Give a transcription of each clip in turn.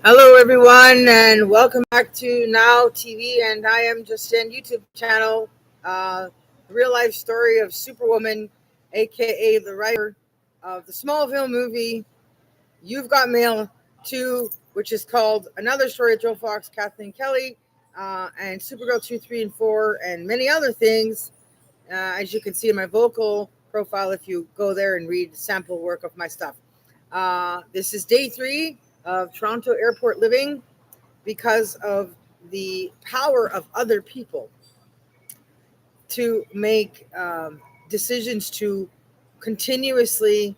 Hello, everyone, and welcome back to Now TV. And I am Justin YouTube channel. Real life story of Superwoman, aka the writer of the Smallville movie. You've Got Mail 2, which is called Another Story of Joe Fox, Kathleen Kelly, and Supergirl 2, 3, and 4, and many other things. As you can see in my vocal profile, if you go there and read sample work of my stuff. This is day 3 of Toronto airport living because of the power of other people to make decisions to continuously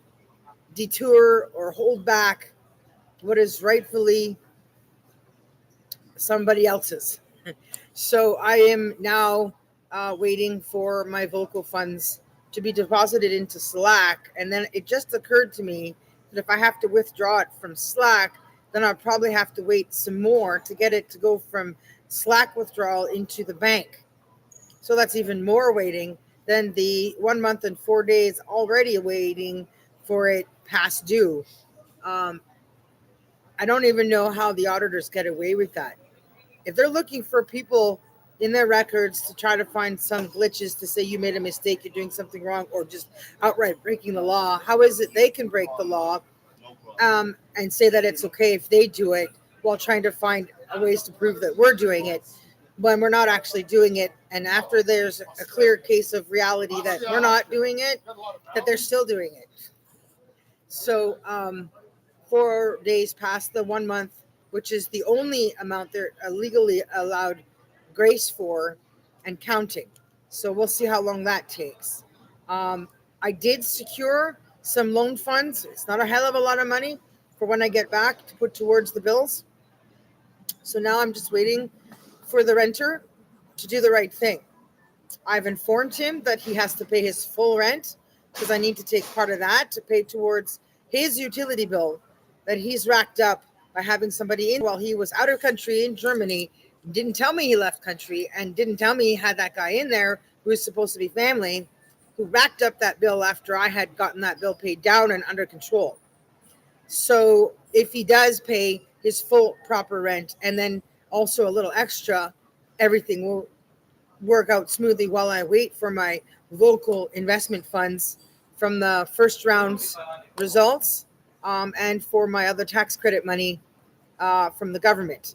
detour or hold back what is rightfully somebody else's. So I am now waiting for my vocal funds to be deposited into Slack. And then it just occurred to me that if I have to withdraw it from Slack, then I'll probably have to wait some more to get it to go from Slack withdrawal into the bank. So that's even more waiting than the 1 month and 4 days already waiting for it past due. I don't even know how the auditors get away with that. If they're looking for people in their records to try to find some glitches to say you made a mistake, you're doing something wrong, or just outright breaking the law, how is it they can break the law and say that it's okay if they do it while trying to find ways to prove that we're doing it when we're not actually doing it? And after there's a clear case of reality that we're not doing it, that they're still doing it. So 4 days past the 1 month, which is the only amount they're legally allowed grace for, and counting. So we'll see how long that takes. I did secure some loan funds. It's not a hell of a lot of money for when I get back to put towards the bills. So now I'm just waiting for the renter to do the right thing. I've informed him that he has to pay his full rent because I need to take part of that to pay towards his utility bill that he's racked up by having somebody in while he was out of country in Germany, didn't tell me he left country, and didn't tell me he had that guy in there who was supposed to be family, who racked up that bill after I had gotten that bill paid down and under control. So if he does pay his full proper rent and then also a little extra, everything will work out smoothly while I wait for my vocal investment funds from the first round's results and for my other tax credit money from the government.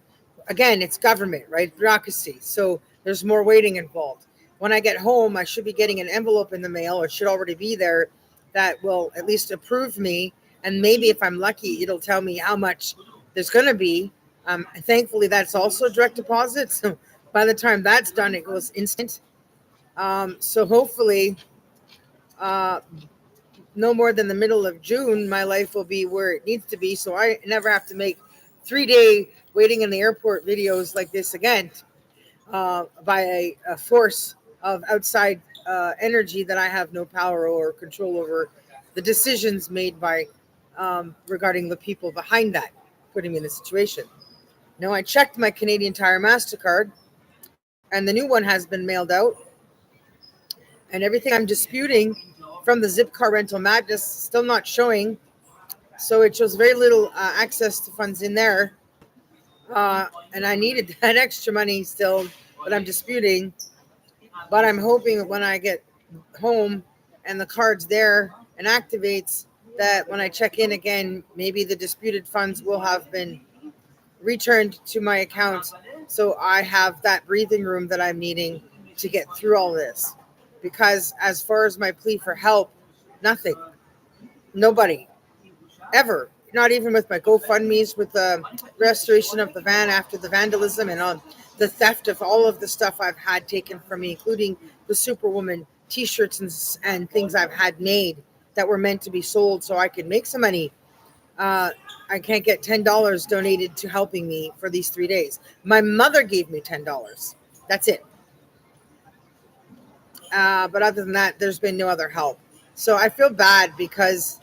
Again, it's government, right? Bureaucracy. So there's more waiting involved. When I get home, I should be getting an envelope in the mail, or should already be there, that will at least approve me. And maybe if I'm lucky, it'll tell me how much there's going to be. Thankfully, that's also direct deposit. So by the time that's done, it goes instant. So hopefully, no more than the middle of June, my life will be where it needs to be. So I never have to make 3-day waiting in the airport videos like this again by a force of outside energy that I have no power or control over, the decisions made by regarding the people behind that, putting me in this situation. Now, I checked my Canadian Tire MasterCard, and the new one has been mailed out. And everything I'm disputing from the Zipcar rental madness still not showing. So it shows very little access to funds in there. And I needed that extra money still that I'm disputing. But I'm hoping that when I get home and the card's there and activates, that when I check in again, maybe the disputed funds will have been returned to my account. So I have that breathing room that I'm needing to get through all this. Because as far as my plea for help, nothing. Nobody. Ever. Not even with my GoFundMes, with the restoration of the van after the vandalism and on the theft of all of the stuff I've had taken from me, including the Superwoman t-shirts and things I've had made that were meant to be sold so I could make some money. I can't get $10 donated to helping me for these 3 days. My mother gave me $10. That's it. But other than that, there's been no other help. So I feel bad because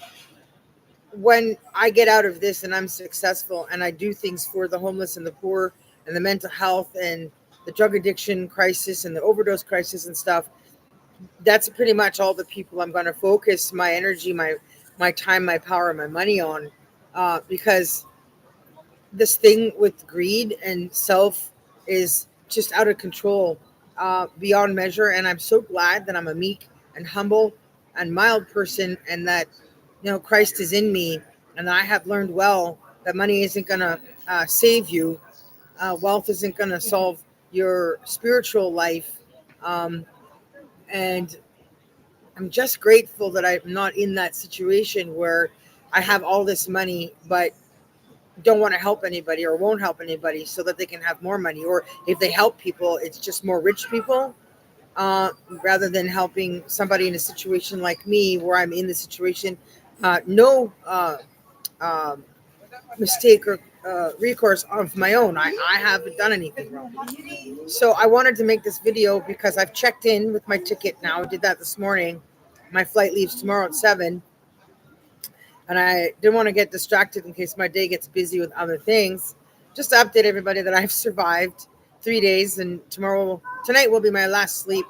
when I get out of this and I'm successful and I do things for the homeless and the poor and the mental health and the drug addiction crisis and the overdose crisis and stuff, that's pretty much all the people I'm going to focus my energy, my time, my power, my money on, because this thing with greed and self is just out of control, beyond measure. And I'm so glad that I'm a meek and humble and mild person, and that Christ is in me, and I have learned well that money isn't gonna save you. Wealth isn't gonna solve your spiritual life, and I'm just grateful that I'm not in that situation where I have all this money, but don't want to help anybody or won't help anybody so that they can have more money. Or if they help people, it's just more rich people, rather than helping somebody in a situation like me where I'm in the situation. No um, mistake or recourse of my own. I haven't done anything wrong. So I wanted to make this video because I've checked in with my ticket now. I did that this morning. My flight leaves tomorrow at 7. And I didn't want to get distracted in case my day gets busy with other things. Just to update everybody that I've survived 3 days, and tonight will be my last sleep,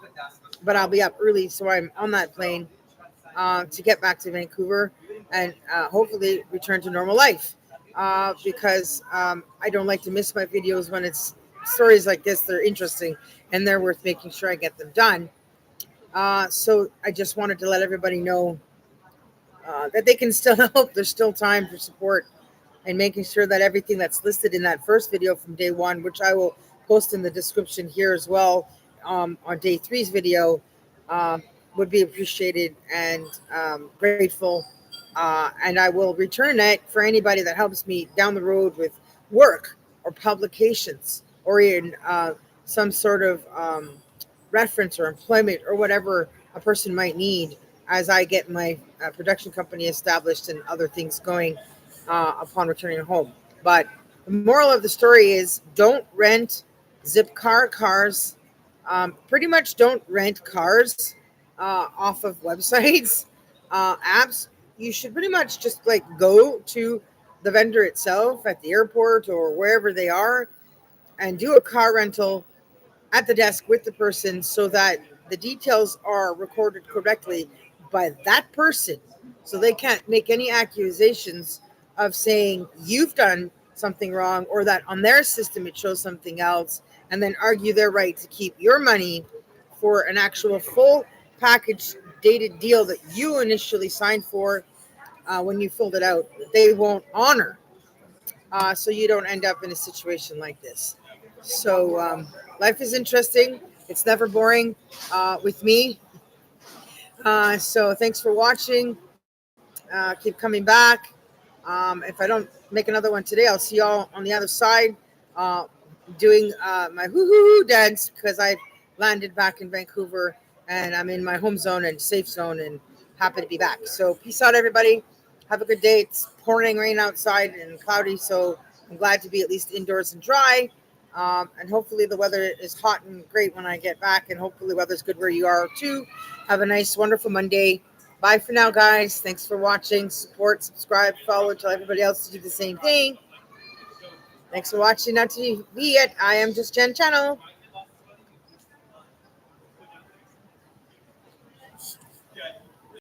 but I'll be up early, so I'm on that plane to get back to Vancouver and hopefully return to normal life, because I don't like to miss my videos when it's stories like this. They're interesting and they're worth making sure I get them done. So I just wanted to let everybody know that they can still help. There's still time for support, and making sure that everything that's listed in that first video from day 1, which I will post in the description here as well, on day 3's video, would be appreciated and grateful. And I will return it for anybody that helps me down the road with work or publications, or in some sort of reference or employment or whatever a person might need, as I get my production company established and other things going upon returning home. But the moral of the story is, don't rent cars. Pretty much don't rent cars off of websites, apps. You should pretty much just like go to the vendor itself at the airport or wherever they are and do a car rental at the desk with the person, so that the details are recorded correctly by that person, so they can't make any accusations of saying you've done something wrong, or that on their system it shows something else, and then argue their right to keep your money for an actual full package dated deal that you initially signed for when you filled it out. They won't honor, so you don't end up in a situation like this. So life is interesting. It's never boring with me. So thanks for watching. Keep coming back. If I don't make another one today, I'll see y'all on the other side, doing my hoo-hoo dance, because I landed back in Vancouver and I'm in my home zone and safe zone, and happy to be back. So peace out, everybody. Have a good day. It's pouring rain outside and cloudy, so I'm glad to be at least indoors and dry. And hopefully the weather is hot and great when I get back, and hopefully the weather's good where you are too. Have a nice, wonderful Monday. Bye for now, guys. Thanks for watching. Support, subscribe, follow, tell everybody else to do the same thing. Thanks for watching. Not to be it. I am just Jen Channel.